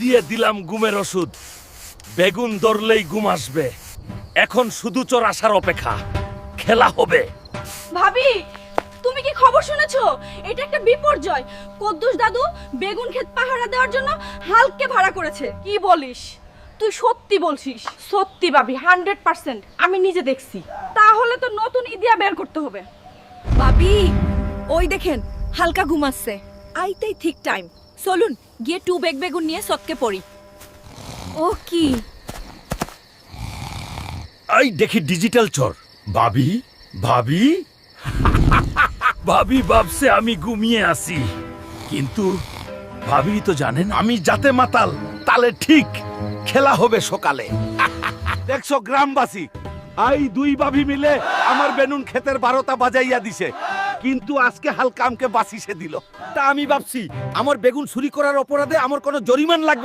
দিয়ে দিলাম ঘুমের ওষুধ। বেগুন ধরলেই ঘুম আসবে। এখন শুধু চোর আসার অপেক্ষা। খেলা হবে। ভাবি, তুমি কি খবর শুনেছো? এটা একটা বিপর্যয়। কদ্দুস দাদু বেগুন ক্ষেত পাহারা দেওয়ার জন্য হালকে ভাড়া করেছে। কি বলিস? তুই সত্যি বলছিস? সত্যি ভাবি, 100%। আমি নিজে দেখছি। তাহলে তো নতুন ইদিয়া বের করতে হবে। ভাবি, ওই দেখেন হালকা ঘুমাচ্ছে। আইতেই ঠিক টাইম। চলুন গিয়ে 2 বেগ বেগুন নিয়ে সৎকে পড়ি। ও কি? এই দেখি ডিজিটাল চোর। ভাবি, ভাবি ভাবি ভাবছে আমি ঘুমিয়ে আছি, কিন্তু ভাবি তো জানেন আমি যাতে মাতাল তালে ঠিক। খেলা হবে সকালে। দেখছো গ্রামবাসী, আই দুই ভাবি মিলে আমার বেনুন ক্ষেতের 12টা বাজাইয়া দিছে, কিন্তু আজকে হালকা আমকে বাঁচিয়ে দিল। তা আমি ভাবছি আমার বেগুন চুরি করার অপরাধে আমার কোনো জরিমান লাগবে